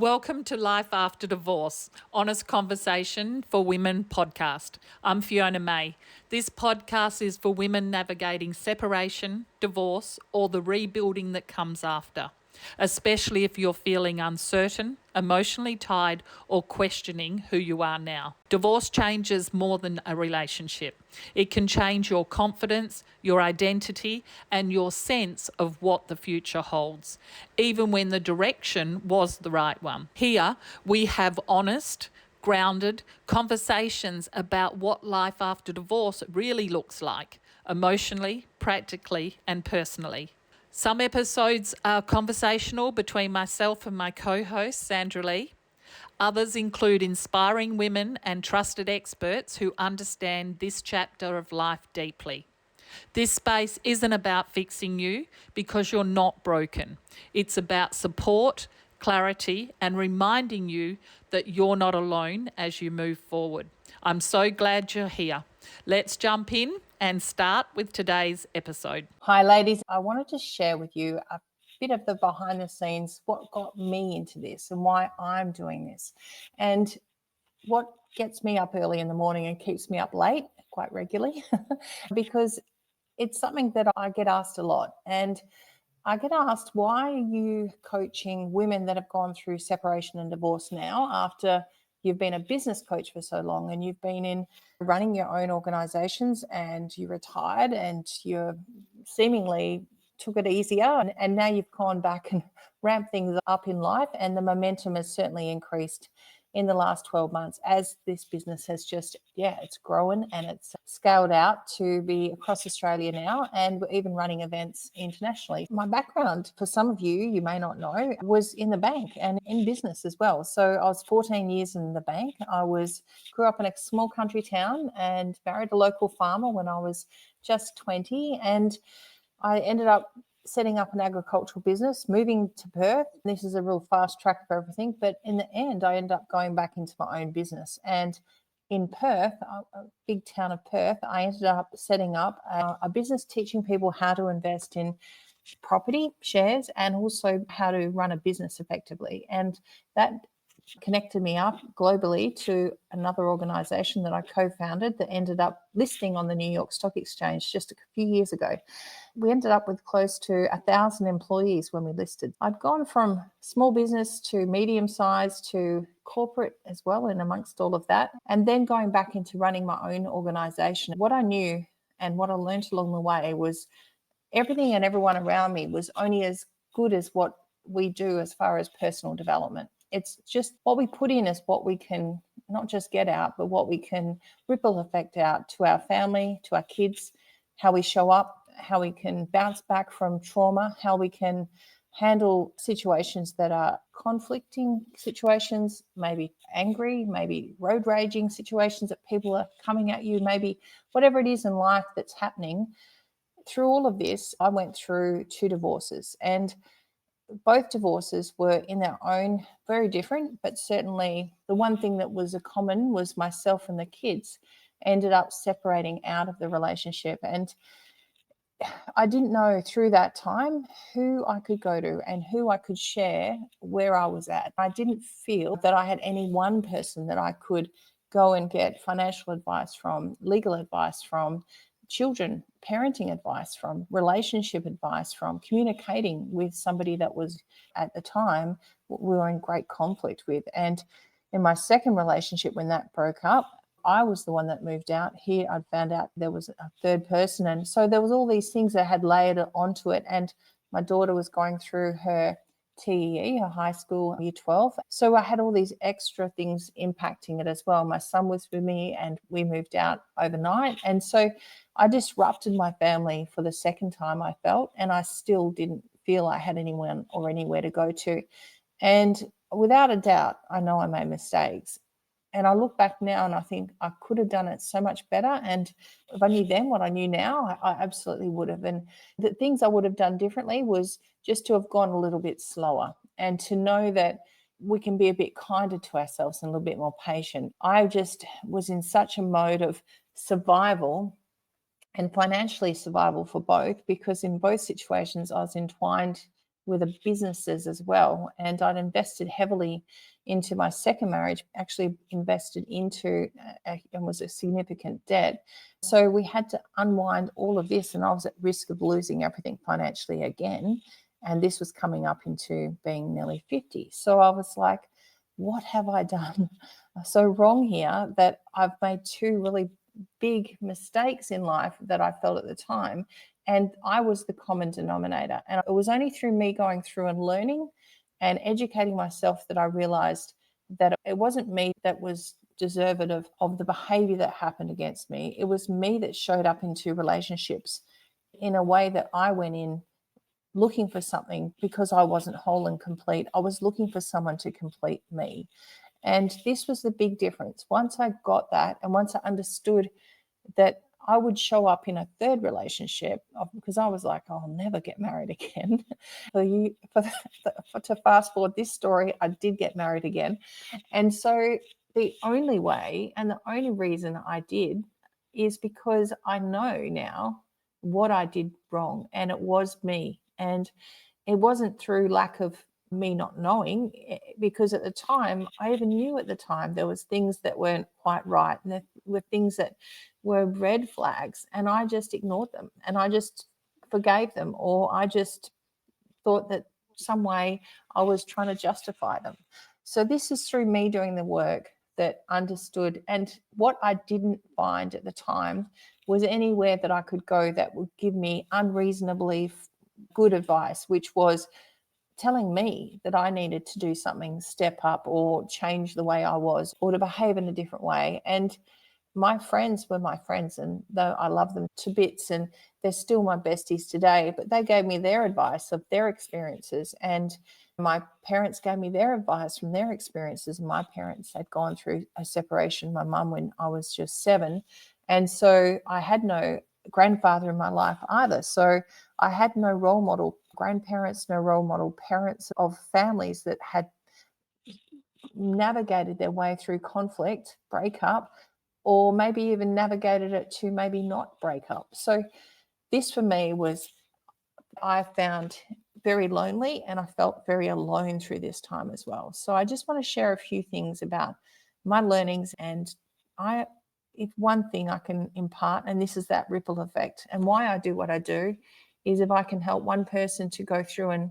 Welcome to Life After Divorce, Honest Conversation for Women podcast. I'm Fiona May. This podcast is for women navigating separation, divorce, or the rebuilding that comes after, especially if you're feeling uncertain, emotionally tied, or questioning who you are now. Divorce changes more than a relationship. It can change your confidence, your identity, and your sense of what the future holds, even when the direction was the right one. Here, we have honest, grounded conversations about what life after divorce really looks like, emotionally, practically, and personally. Some episodes are conversational between myself and my co-host, Sandra Lee. Others include inspiring women and trusted experts who understand this chapter of life deeply. This space isn't about fixing you because you're not broken. It's about support, clarity, and reminding you that you're not alone as you move forward. I'm so glad you're here. Let's jump in and start with today's episode. Hi, ladies. I wanted to share with you a bit of the behind the scenes, what got me into this and why I'm doing this, and what gets me up early in the morning and keeps me up late quite regularly, because it's something that I get asked a lot. And I get asked, why are you coaching women that have gone through separation and divorce now after you've been a business coach for so long and you've been in running your own organizations and you retired and you're seemingly took it easier and now you've gone back and ramped things up in life, and the momentum has certainly increased in the last 12 months as this business has just, it's grown and it's scaled out to be across Australia now, and we're even running events internationally. My background, for some of you, you may not know, was in the bank and in business as well. So I was 14 years in the bank. Grew up in a small country town and married a local farmer when I was just 20, and I ended up setting up an agricultural business, moving to Perth. This is a real fast track of everything. But in the end, I ended up going back into my own business. And in Perth, a big town of Perth, I ended up setting up a business teaching people how to invest in property shares and also how to run a business effectively. And that connected me up globally to another organization that I co-founded that ended up listing on the New York Stock Exchange just a few years ago. We ended up with close to 1,000 employees when we listed. I'd gone from small business to medium size to corporate as well, and amongst all of that, and then going back into running my own organization. What I knew and what I learned along the way was everything and everyone around me was only as good as what we do as far as personal development. It's just what we put in is what we can not just get out, but what we can ripple effect out to our family, to our kids, how we show up, how we can bounce back from trauma, how we can handle situations that are conflicting situations, maybe angry, maybe road raging situations that people are coming at you, maybe whatever it is in life that's happening. Through all of this, I went through 2 divorces, and both divorces were in their own very different, but certainly the one thing that was a common was myself and the kids ended up separating out of the relationship. And I didn't know through that time who I could go to and who I could share where I was at. I didn't feel that I had any one person that I could go and get financial advice from, legal advice from, children, parenting advice from, relationship advice from, communicating with somebody that was at the time we were in great conflict with. And in my second relationship, when that broke up, I was the one that moved out. Here I'd found out there was a third person. And so there was all these things that had layered onto it. And my daughter was going through her TEE, her high school year 12. So I had all these extra things impacting it as well. My son was with me and we moved out overnight. And so I disrupted my family for the second time, I felt, and I still didn't feel I had anyone or anywhere to go to. And without a doubt, I know I made mistakes. And I look back now and I think I could have done it so much better. And if I knew then what I knew now, I absolutely would have. And the things I would have done differently was just to have gone a little bit slower and to know that we can be a bit kinder to ourselves and a little bit more patient. I just was in such a mode of survival and financially survival for both, because in both situations I was entwined with the businesses as well. And I'd invested heavily into my second marriage, actually invested into and was a significant debt. So we had to unwind all of this, and I was at risk of losing everything financially again. And this was coming up into being nearly 50. So I was like, what have I done so wrong here that I've made two really big mistakes in life that I felt at the time? And I was the common denominator. And it was only through me going through and learning and educating myself that I realized that it wasn't me that was deserved of the behavior that happened against me. It was me that showed up into relationships in a way that I went in looking for something because I wasn't whole and complete. I was looking for someone to complete me. And this was the big difference. Once I got that, and once I understood that I would show up in a third relationship, because I was like, I'll never get married again. To fast forward this story, I did get married again. And so the only way and the only reason I did is because I know now what I did wrong, and it was me. And it wasn't through lack of me not knowing, because at the time, I even knew at the time there was things that weren't quite right, and there were things that were red flags, and I just ignored them, and I just forgave them, or I just thought that some way I was trying to justify them. So this is through me doing the work that understood, and what I didn't find at the time was anywhere that I could go that would give me unreasonably good advice, which was telling me that I needed to do something, step up or change the way I was, or to behave in a different way. And my friends were my friends, and though I love them to bits and they're still my besties today, but they gave me their advice of their experiences, and my parents gave me their advice from their experiences. My parents had gone through a separation, my mum when I was just 7, and so I had no grandfather in my life either. So I had no role model grandparents, no role model parents of families that had navigated their way through conflict, breakup, or maybe even navigated it to maybe not break up. So this for me was, I found very lonely, and I felt very alone through this time as well. So I just want to share a few things about my learnings, and I if one thing I can impart, and this is that ripple effect, and why I do what I do is if I can help one person to go through and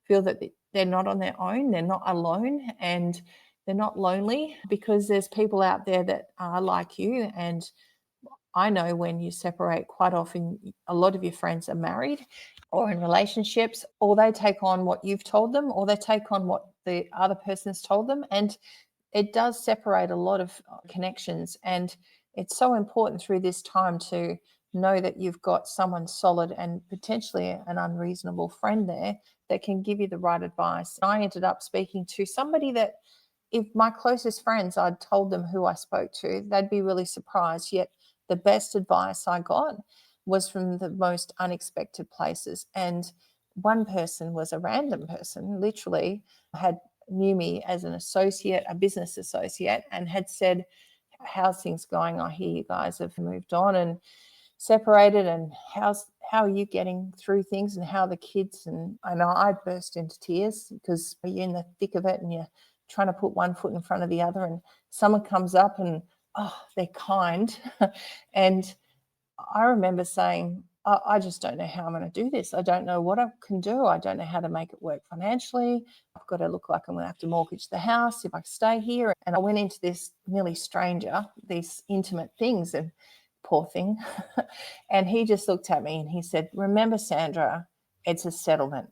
feel that they're not on their own, they're not alone, and they're not lonely, because there's people out there that are like you. And I know when you separate, quite often a lot of your friends are married or in relationships, or they take on what you've told them, or they take on what the other person's told them. And it does separate a lot of connections. And it's so important through this time to know that you've got someone solid and potentially an unreasonable friend there that can give you the right advice. I ended up speaking to somebody that, if my closest friends, I'd told them who I spoke to, they'd be really surprised. Yet the best advice I got was from the most unexpected places. And one person was a random person, literally knew me as an associate, a business associate, and had said, how's things going? I hear you guys have moved on and separated, and how are you getting through things, and how are the kids? And I know I burst into tears because you're in the thick of it and you're trying to put one foot in front of the other, and someone comes up and, oh, they're kind. And I remember saying, I just don't know how I'm going to do this. I don't know what I can do. I don't know how to make it work financially. I've got to look like I'm going to have to mortgage the house if I stay here. And I went into this nearly stranger, these intimate things, and poor thing. And he just looked at me and he said, remember, Sandra, it's a settlement.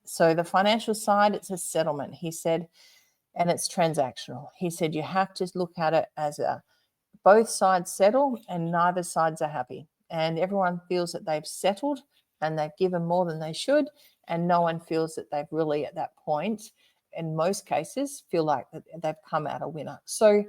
So the financial side, it's a settlement. He said, and it's transactional. He said, you have to look at it as both sides settle and neither sides are happy. And everyone feels that they've settled and they've given more than they should. And no one feels that they've really, at that point, in most cases, feel like that they've come out a winner. So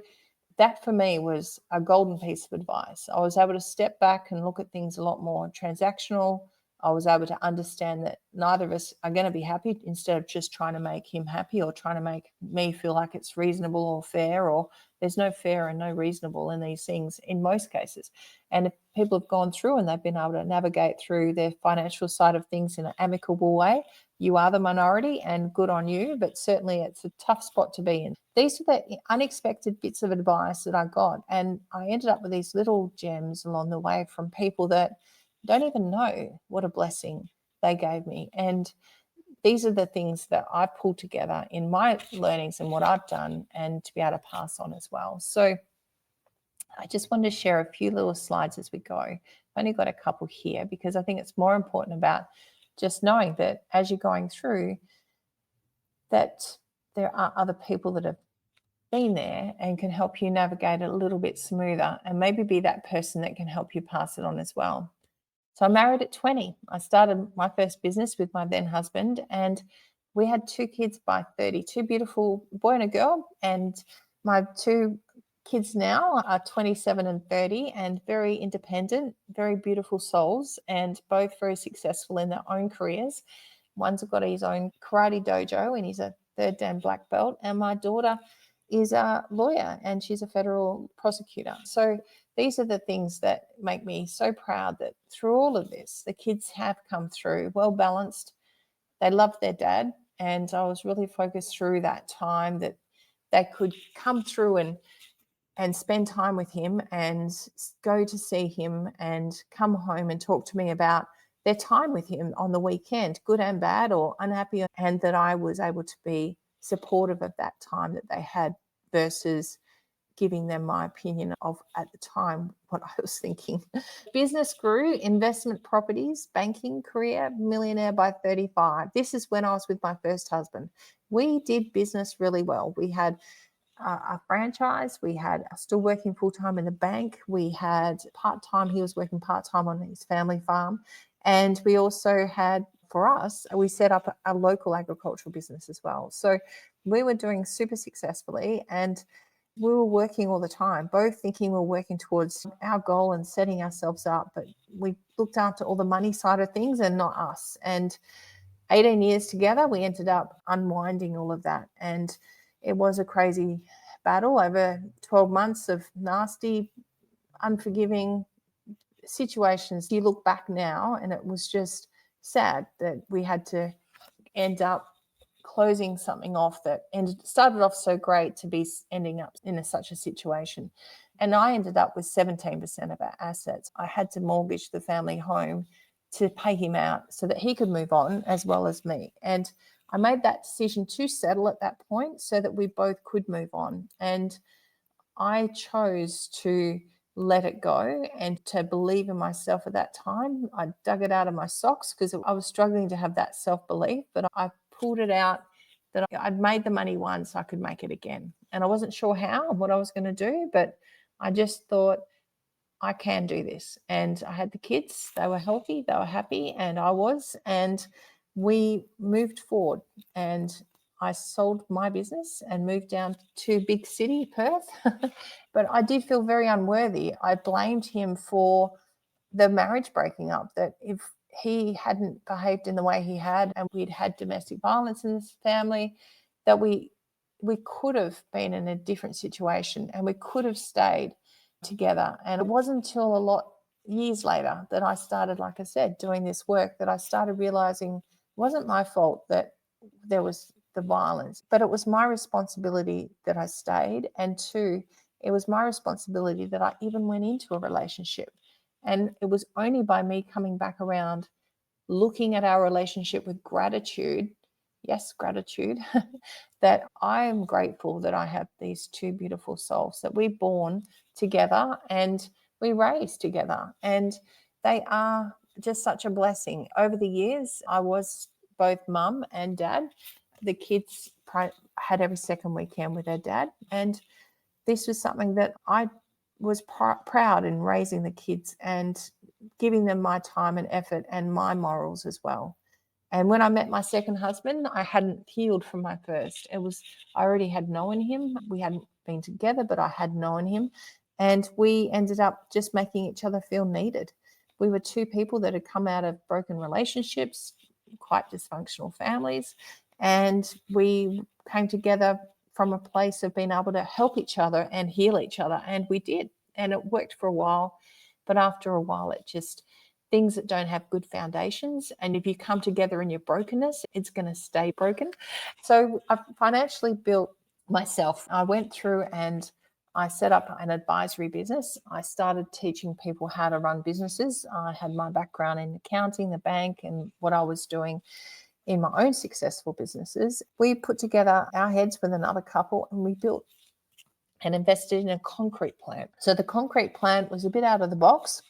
that for me was a golden piece of advice. I was able to step back and look at things a lot more transactional. I was able to understand that neither of us are going to be happy, instead of just trying to make him happy or trying to make me feel like it's reasonable or fair, or there's no fair and no reasonable in these things in most cases. And if people have gone through and they've been able to navigate through their financial side of things in an amicable way, you are the minority and good on you, but certainly it's a tough spot to be in. These are the unexpected bits of advice that I got, and I ended up with these little gems along the way from people that don't even know what a blessing they gave me. And these are the things that I pulled together in my learnings and what I've done, and to be able to pass on as well. So I just wanted to share a few little slides as we go. I've only got a couple here because I think it's more important about just knowing that as you're going through, that there are other people that have been there and can help you navigate it a little bit smoother, and maybe be that person that can help you pass it on as well. So I'm married at 20. I started my first business with my then husband, and we had 2 kids by 30, 2 beautiful boy and a girl. And my 2 kids now are 27 and 30 and very independent, very beautiful souls, and both very successful in their own careers. One's got his own karate dojo and he's a 3rd Dan black belt. And my daughter is a lawyer and she's a federal prosecutor. So these are the things that make me so proud that through all of this, the kids have come through well balanced. They love their dad. And I was really focused through that time that they could come through and spend time with him and go to see him and come home and talk to me about their time with him on the weekend, good and bad or unhappy, and that I was able to be supportive of that time that they had versus giving them my opinion of at the time what I was thinking. Business grew, investment properties, banking career, millionaire by 35. This is when I was with my first husband. We did business really well. We had a franchise. We had still working full-time in the bank. We had part-time. He was working part-time on his family farm. And we also had, for us, we set up a local agricultural business as well. So we were doing super successfully, and we were working all the time, both thinking we were working towards our goal and setting ourselves up, but we looked after all the money side of things and not us. And 18 years together, we ended up unwinding all of that. And it was a crazy battle over 12 months of nasty, unforgiving situations. You look back now and it was just sad that we had to end up closing something off that started off so great to be ending up in such a situation. And I ended up with 17% of our assets. I had to mortgage the family home to pay him out so that he could move on as well as me. And I made that decision to settle at that point so that we both could move on. And I chose to let it go and to believe in myself at that time. I dug it out of my socks because I was struggling to have that self-belief, but I pulled it out that I'd made the money once, I could make it again. And I wasn't sure how, what I was going to do, but I just thought, I can do this. And I had the kids, they were healthy, they were happy, and I was. And we moved forward. And I sold my business and moved down to big city, Perth. But I did feel very unworthy. I blamed him for the marriage breaking up, that if he hadn't behaved in the way he had and we'd had domestic violence in this family, that we could have been in a different situation and we could have stayed together. And it wasn't until a lot years later that I started, like I said, doing this work, that I started realizing it wasn't my fault that there was the violence, but it was my responsibility that I stayed. And 2, it was my responsibility that I even went into a relationship. And it was only by me coming back around, looking at our relationship with gratitude, yes, gratitude, that I am grateful that I have these 2 beautiful souls that we're born together and we raised together. And they are just such a blessing. Over the years, I was both mum and dad. The kids had every second weekend with their dad. And this was something that I was proud in raising the kids and giving them my time and effort and my morals as well. And when I met my second husband, I hadn't healed from my first. I already had known him. We hadn't been together, but I had known him. And we ended up just making each other feel needed. We were 2 people that had come out of broken relationships, quite dysfunctional families. And we came together from a place of being able to help each other and heal each other. And we did. And it worked for a while. But after a while, it just things that don't have good foundations. And if you come together in your brokenness, it's going to stay broken. So I financially built myself. I went through and I set up an advisory business. I started teaching people how to run businesses. I had my background in accounting, the bank, and what I was doing in my own successful businesses. We put together our heads with another couple and we built and invested in a concrete plant. So the concrete plant was a bit out of the box,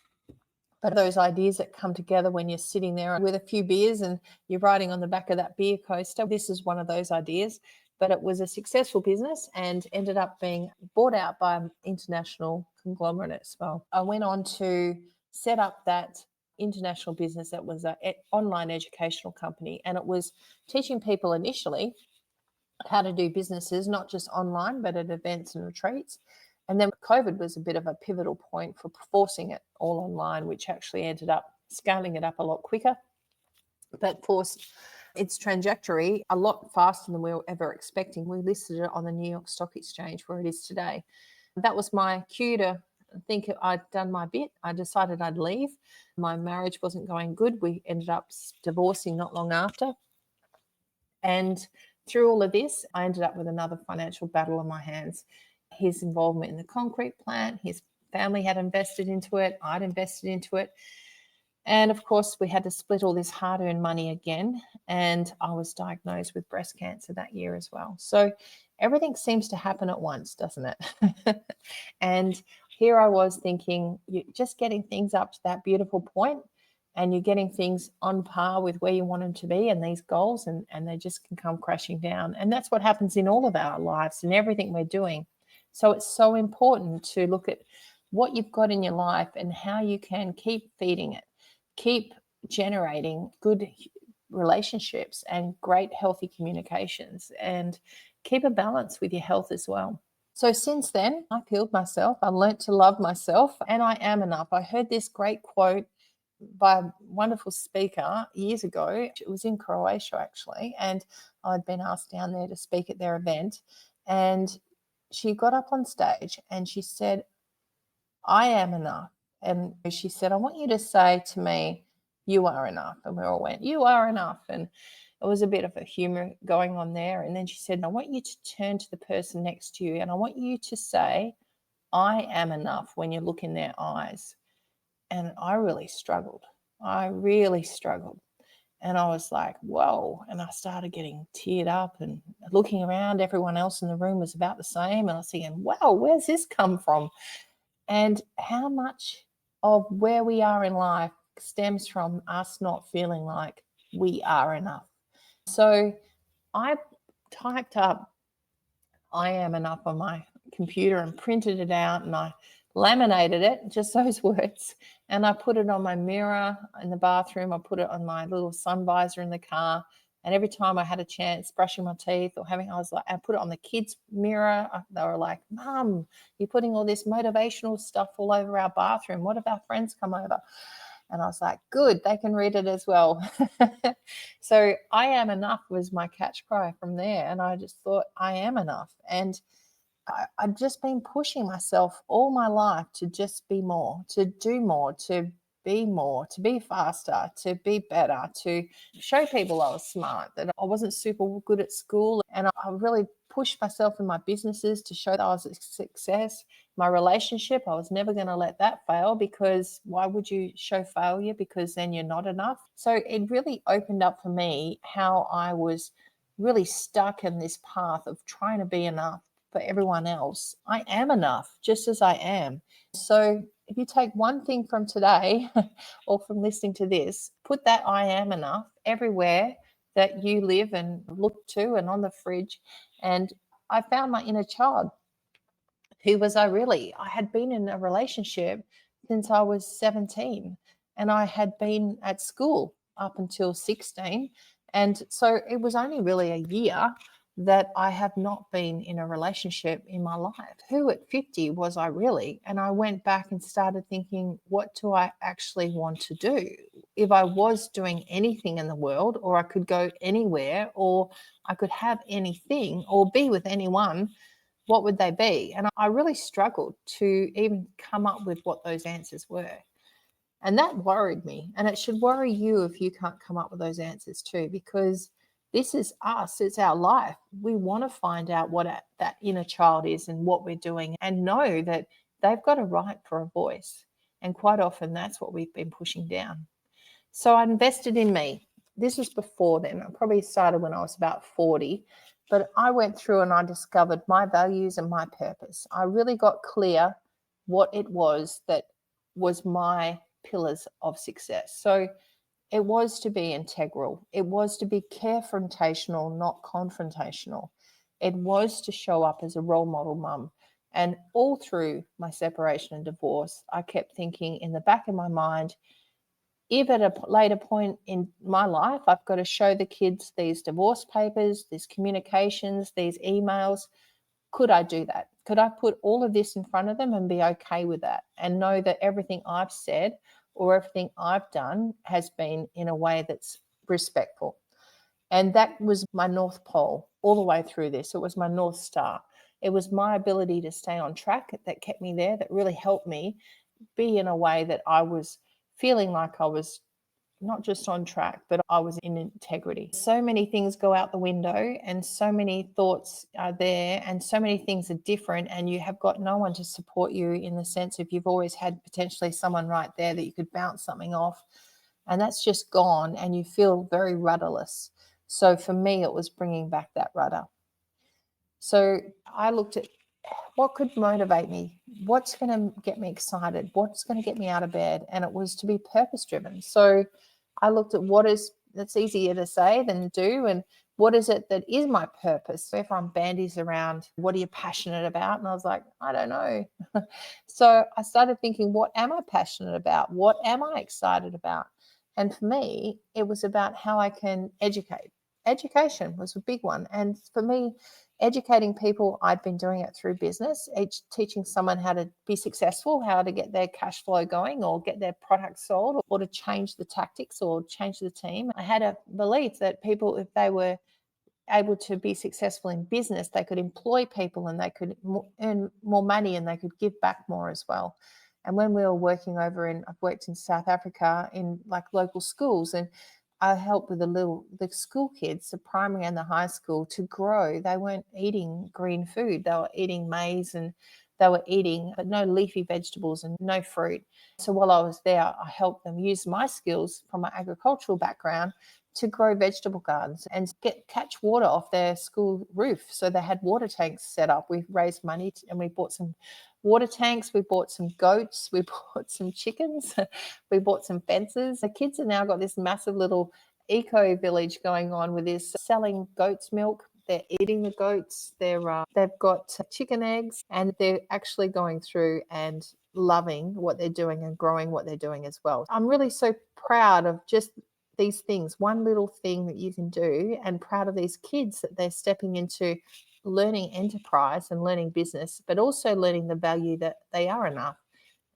but those ideas that come together when you're sitting there with a few beers and you're riding on the back of that beer coaster, this is one of those ideas. But it was a successful business and ended up being bought out by an international conglomerate as well. I went on to set up that international business that was an online educational company, and it was teaching people initially how to do businesses, not just online, but at events and retreats. And then COVID was a bit of a pivotal point for forcing it all online, which actually ended up scaling it up a lot quicker, but forced its trajectory a lot faster than we were ever expecting. We listed it on the New York Stock Exchange where it is today. That was my cue to think I'd done my bit. I decided I'd leave. My marriage wasn't going good. We ended up divorcing not long after. And through all of this, I ended up with another financial battle on my hands. His involvement in the concrete plant, his family had invested into it, I'd invested into it. And of course, we had to split all this hard-earned money again. And I was diagnosed with breast cancer that year as well. So everything seems to happen at once, doesn't it? And here I was thinking, you're just getting things up to that beautiful point, and you're getting things on par with where you want them to be and these goals, and they just can come crashing down. And that's what happens in all of our lives and everything we're doing. So it's so important to look at what you've got in your life and how you can keep feeding it, keep generating good relationships and great healthy communications, and keep a balance with your health as well. So since then, I've healed myself. I learned to love myself, and I am enough. I heard this great quote by a wonderful speaker years ago. It was in Croatia, actually, and I'd been asked down there to speak at their event. And she got up on stage and she said, I am enough. And she said, I want you to say to me, you are enough. And we all went, you are enough. And it was a bit of a humor going on there. And then she said, I want you to turn to the person next to you and I want you to say, I am enough when you look in their eyes. And I really struggled. And I was like, whoa. And I started getting teared up and looking around. Everyone else in the room was about the same. And I was thinking, wow, where's this come from? And how much of where we are in life stems from us not feeling like we are enough. So I typed up I am enough on my computer and printed it out, and I laminated it, just those words, and I put it on my mirror in the bathroom. I put it on my little sun visor in the car, and every time I had a chance brushing my teeth or having, I put it on the kids' mirror. They were like, Mum, you're putting all this motivational stuff all over our bathroom. What if our friends come over? And I was like, good, they can read it as well. So I am enough was my catch cry from there. And I just thought, I am enough. And I'd just been pushing myself all my life to just be more, to do more, to be more, to be faster, to be better, to show people I was smart, that I wasn't super good at school. And I really pushed myself in my businesses to show that I was a success. My relationship, I was never going to let that fail, because why would you show failure? Because then you're not enough. So it really opened up for me how I was really stuck in this path of trying to be enough for everyone else. I am enough just as I am. So if you take one thing from today or from listening to this, put that I am enough everywhere that you live and look to and on the fridge. And I found my inner child. Who was I really? I had been in a relationship since I was 17, and I had been at school up until 16. And so it was only really a year that I have not been in a relationship in my life. Who at 50 was I really? And I went back and started thinking, what do I actually want to do? If I was doing anything in the world, or I could go anywhere, or I could have anything or be with anyone, what would they be? And I really struggled to even come up with what those answers were. And that worried me. And it should worry you if you can't come up with those answers too, because this is us, it's our life. We want to find out what that inner child is and what we're doing, and know that they've got a right for a voice. And quite often that's what we've been pushing down. So I invested in me. This was before then. I probably started when I was about 40, but I went through and I discovered my values and my purpose. I really got clear what it was that was my pillars of success. So it was to be integral. It was to be confrontational, not confrontational. It was to show up as a role model mum. And all through my separation and divorce, I kept thinking in the back of my mind, if at a later point in my life, I've got to show the kids these divorce papers, these communications, these emails, could I do that? Could I put all of this in front of them and be okay with that, and know that everything I've said or everything I've done has been in a way that's respectful? And that was my North Pole all the way through this. It was my North Star. It was my ability to stay on track that kept me there, that really helped me be in a way that I was feeling like I was not just on track, but I was in integrity. So many things go out the window, and so many thoughts are there, and so many things are different, and you have got no one to support you, in the sense of you've always had potentially someone right there that you could bounce something off, and that's just gone, and you feel very rudderless. So for me, it was bringing back that rudder. So I looked at what could motivate me, what's going to get me excited, what's going to get me out of bed, and it was to be purpose driven. So I looked at what is, that's easier to say than do, and what is it that is my purpose. So everyone bandies around, what are you passionate about? And I was like, I don't know. So I started thinking, what am I passionate about? What am I excited about? And for me, it was about how I can educate. Education was a big one. And for me, educating people, I'd been doing it through business, teaching someone how to be successful, how to get their cash flow going or get their product sold, or to change the tactics or change the team. I had a belief that people, if they were able to be successful in business, they could employ people and they could earn more money and they could give back more as well. And when we were working I've worked in South Africa in like local schools, and I helped with the school kids, the primary and the high school, to grow. They weren't eating green food. They were eating maize, and they were eating but no leafy vegetables and no fruit. So while I was there, I helped them use my skills from my agricultural background to grow vegetable gardens and catch water off their school roof. So they had water tanks set up. We raised money and we bought some water tanks. We bought some goats. We bought some chickens. We bought some fences. The kids have now got this massive little eco village going on with this, selling goat's milk. They're eating the goats. They've got chicken eggs, and they're actually going through and loving what they're doing and growing what they're doing as well. I'm really so proud of just these things, one little thing that you can do, and proud of these kids that they're stepping into learning enterprise and learning business, but also learning the value that they are enough.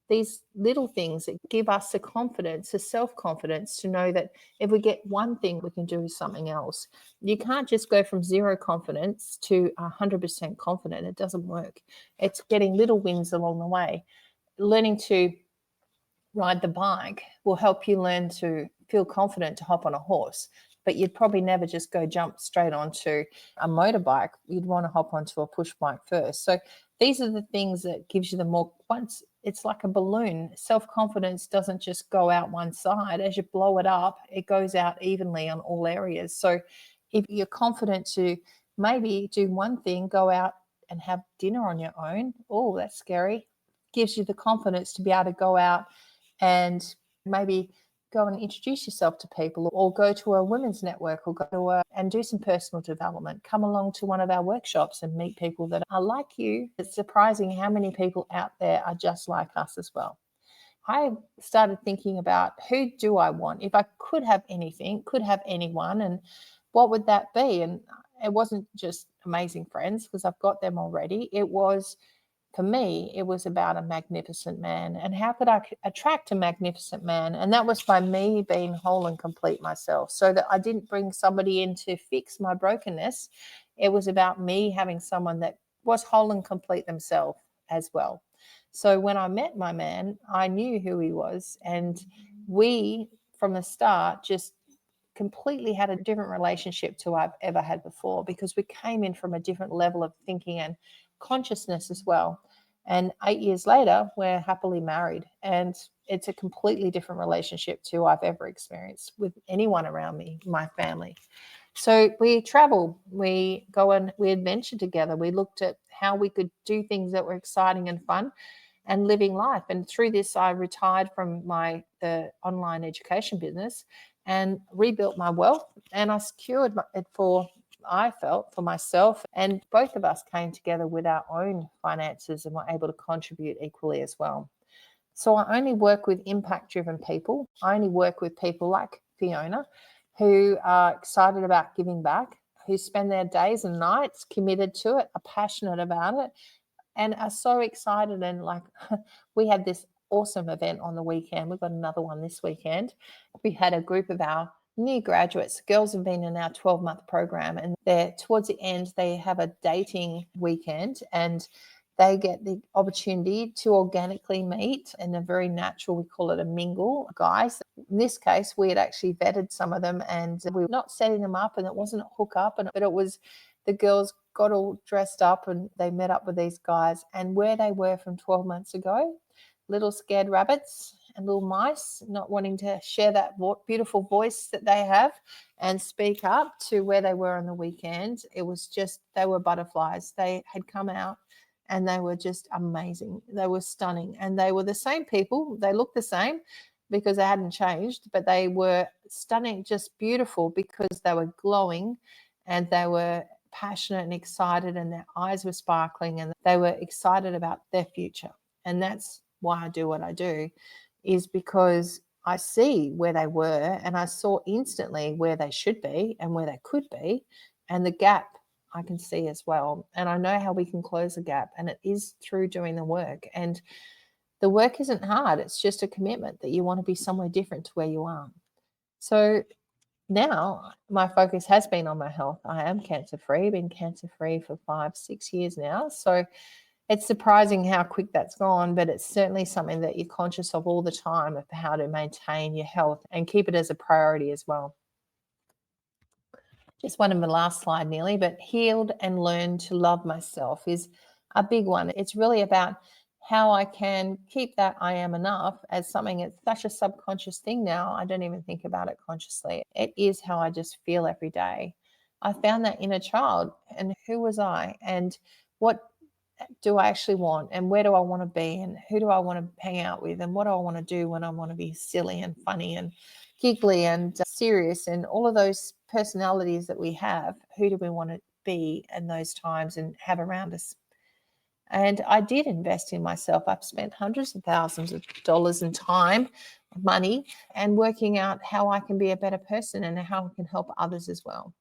These little things that give us the confidence, the self-confidence to know that if we get one thing, we can do something else. You can't just go from zero confidence to 100% confident. It doesn't work. It's getting little wins along the way. Learning to ride the bike will help you learn to feel confident to hop on a horse, but you'd probably never just go jump straight onto a motorbike. You'd want to hop onto a push bike first. So these are the things that gives you the more, once it's like a balloon. Self-confidence doesn't just go out one side. As you blow it up, it goes out evenly on all areas. So if you're confident to maybe do one thing, go out and have dinner on your own, oh, that's scary. Gives you the confidence to be able to go out and maybe go and introduce yourself to people, or go to a women's network, or and do some personal development. Come along to one of our workshops and meet people that are like you. It's surprising how many people out there are just like us as well. I started thinking about, who do I want? If I could have anything, could have anyone, and what would that be? And it wasn't just amazing friends, because I've got them already. It was, for me, it was about a magnificent man. And how could I attract a magnificent man? And that was by me being whole and complete myself, so that I didn't bring somebody in to fix my brokenness. It was about me having someone that was whole and complete themselves. as well. So when I met my man, I knew who he was. And we, from the start, just completely had a different relationship to I've ever had before, because we came in from a different level of thinking and consciousness as well. And 8 years later, we're happily married, and it's a completely different relationship to I've ever experienced with anyone around me, my family. So we travel, we go and we adventure together. We looked at how we could do things that were exciting and fun and living life. And through this, I retired from the online education business and rebuilt my wealth, and I secured it I felt, for myself. And both of us came together with our own finances and were able to contribute equally as well. So I only work with impact-driven people. I only work with people like Fiona, who are excited about giving back, who spend their days and nights committed to it, are passionate about it, and are so excited. And like, we had this awesome event on the weekend. We've got another one this weekend. We had a group of our new graduates. Girls have been in our 12-month program, and they're towards the end, they have a dating weekend, and they get the opportunity to organically meet in a very natural, we call it a mingle, guys. In this case, we had actually vetted some of them, and we were not setting them up, and it wasn't a hook up, but it was the girls got all dressed up and they met up with these guys, and where they were from 12 months ago, little scared rabbits and little mice, not wanting to share that beautiful voice that they have and speak up, to where they were on the weekend. It was just, they were butterflies. They had come out and they were just amazing. They were stunning, and they were the same people. They looked the same because they hadn't changed, but they were stunning, just beautiful, because they were glowing and they were passionate and excited, and their eyes were sparkling, and they were excited about their future. And that's why I do what I do, is because I see where they were, and I saw instantly where they should be and where they could be, and the gap I can see as well. And I know how we can close the gap, and it is through doing the work. And the work isn't hard. It's just a commitment that you want to be somewhere different to where you are. So now my focus has been on my health. I am cancer free, been cancer free for 5-6 years now. So it's surprising how quick that's gone, but it's certainly something that you're conscious of all the time, of how to maintain your health and keep it as a priority as well. Just one of the last slide nearly, but healed and learned to love myself is a big one. It's really about how I can keep that I am enough as something. It's such a subconscious thing now. I don't even think about it consciously. It is how I just feel every day. I found that inner child, and who was I, and what do I actually want, and where do I want to be, and who do I want to hang out with, and what do I want to do when I want to be silly and funny and giggly and serious, and all of those personalities that we have. Who do we want to be in those times and have around us? And I did invest in myself. I've spent hundreds of thousands of dollars in time, money, and working out how I can be a better person and how I can help others as well.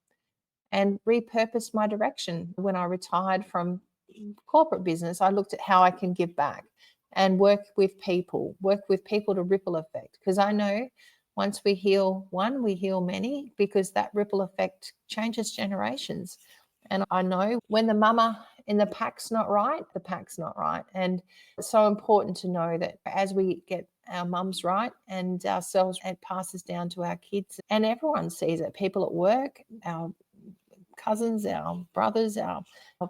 And repurposed my direction. When I retired from corporate business, I looked at how I can give back and work with people to ripple effect. Because I know once we heal one, we heal many, because that ripple effect changes generations. And I know when the mama in the pack's not right, the pack's not right. And it's so important to know that as we get our mums right and ourselves, it passes down to our kids, and everyone sees it. People at work, our cousins, our brothers, our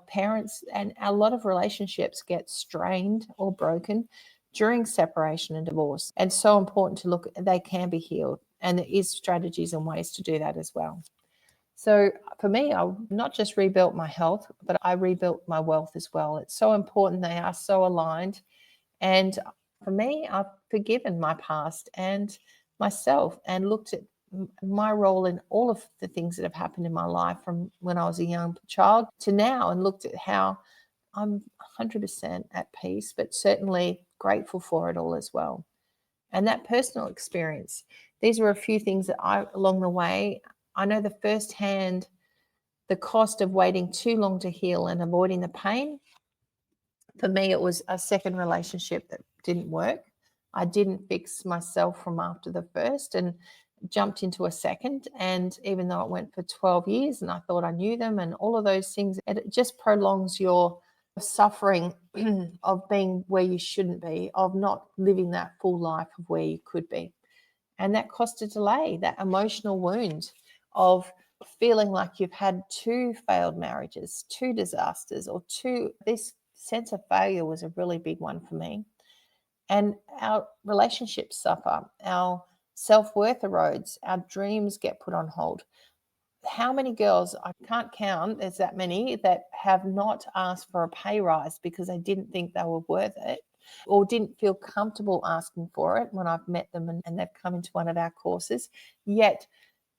parents, and a lot of relationships get strained or broken during separation and divorce. And so important to look, they can be healed, and there is strategies and ways to do that as well. So for me, I not just rebuilt my health, but I rebuilt my wealth as well. It's so important. They are so aligned. And for me, I've forgiven my past and myself, and looked at my role in all of the things that have happened in my life from when I was a young child to now, and looked at how I'm 100% at peace, but certainly grateful for it all as well. And that personal experience, these were a few things that along the way, I know the firsthand, the cost of waiting too long to heal and avoiding the pain. For me, it was a second relationship that didn't work. I didn't fix myself from after the first and jumped into a second. And even though it went for 12 years and I thought I knew them and all of those things, it just prolongs your suffering of being where you shouldn't be, of not living that full life of where you could be. And that cost a delay, that emotional wound of feeling like you've had 2 failed marriages, 2 disasters, or 2. This sense of failure was a really big one for me. And our relationships suffer, our self-worth erodes, our dreams get put on hold. How many girls, I can't count, there's that many, that have not asked for a pay rise because they didn't think they were worth it, or didn't feel comfortable asking for it when I've met them and they've come into one of our courses. Yet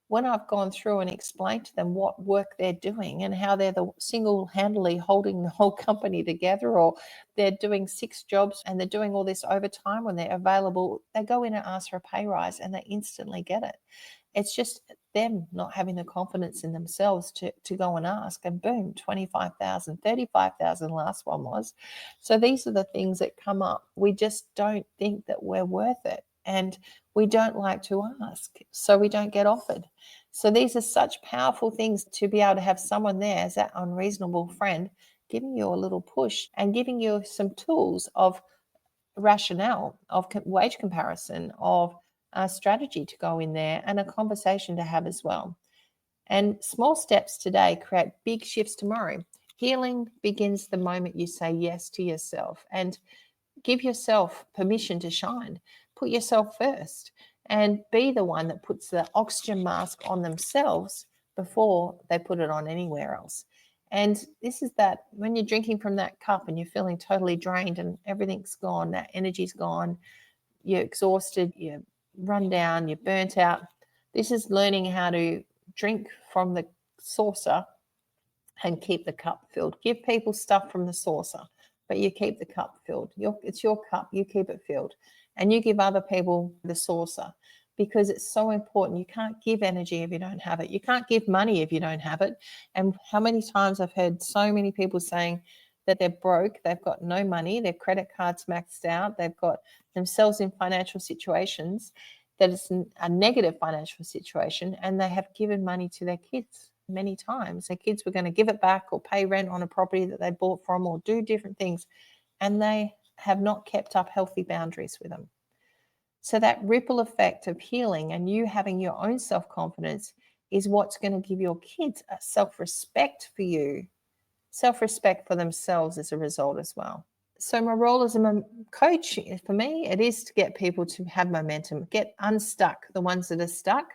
when I've gone through and explained to them what work they're doing and how they're the single-handedly holding the whole company together, or they're doing 6 jobs and they're doing all this overtime when they're available, they go in and ask for a pay rise and they instantly get it. It's just them not having the confidence in themselves to go and ask, and boom, 25,000, 35,000 last one was. So these are the things that come up. We just don't think that we're worth it, and we don't like to ask, so we don't get offered. So these are such powerful things to be able to have someone there as that unreasonable friend giving you a little push and giving you some tools of rationale, of wage comparison, of a strategy to go in there, and a conversation to have as well. And small steps today create big shifts tomorrow. Healing begins the moment you say yes to yourself and give yourself permission to shine. Put yourself first and be the one that puts the oxygen mask on themselves before they put it on anywhere else. And this is that when you're drinking from that cup and you're feeling totally drained and everything's gone, that energy's gone, you're exhausted, you're run down, you're burnt out. This is learning how to drink from the saucer and keep the cup filled. Give people stuff from the saucer, but you keep the cup filled. It's your cup, you keep it filled. And you give other people the saucer, because it's so important. You can't give energy if you don't have it. You can't give money if you don't have it. And how many times I've heard so many people saying that they're broke, they've got no money, their credit card's maxed out, they've got themselves in financial situations that it's a negative financial situation, and they have given money to their kids many times. Their kids were going to give it back or pay rent on a property that they bought from or do different things, and they have not kept up healthy boundaries with them. So that ripple effect of healing and you having your own self-confidence is what's going to give your kids a self-respect for you, self-respect for themselves as a result as well. So my role as a coach, for me, it is to get people to have momentum, get unstuck, the ones that are stuck,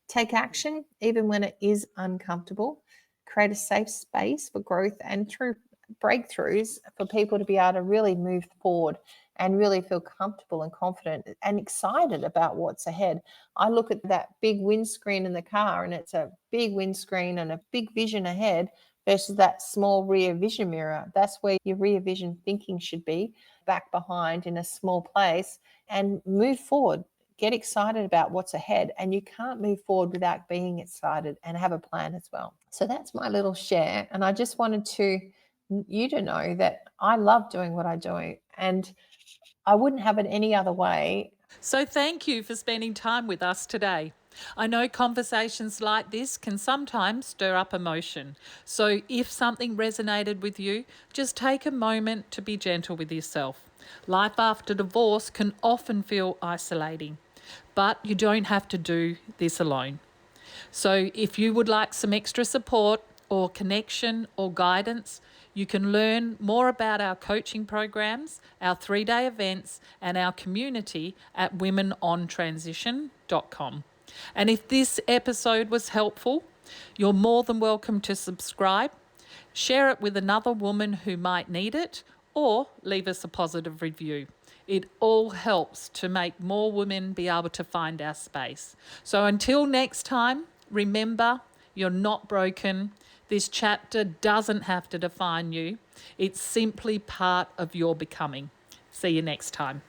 take action even when it is uncomfortable, create a safe space for growth and through breakthroughs for people to be able to really move forward and really feel comfortable and confident and excited about what's ahead. I look at that big windscreen in the car, and it's a big windscreen and a big vision ahead versus that small rear vision mirror. That's where your rear vision thinking should be, back behind in a small place, and move forward. Get excited about what's ahead, and you can't move forward without being excited and have a plan as well. So that's my little share, and I just wanted you to know that I love doing what I do, and I wouldn't have it any other way. So thank you for spending time with us today. I know conversations like this can sometimes stir up emotion. So if something resonated with you, just take a moment to be gentle with yourself. Life after divorce can often feel isolating, but you don't have to do this alone. So if you would like some extra support or connection or guidance, you can learn more about our coaching programs, our 3-day events, and our community at womenontransition.com. And if this episode was helpful, you're more than welcome to subscribe, share it with another woman who might need it, or leave us a positive review. It all helps to make more women be able to find our space. So until next time, remember, you're not broken. This chapter doesn't have to define you. It's simply part of your becoming. See you next time.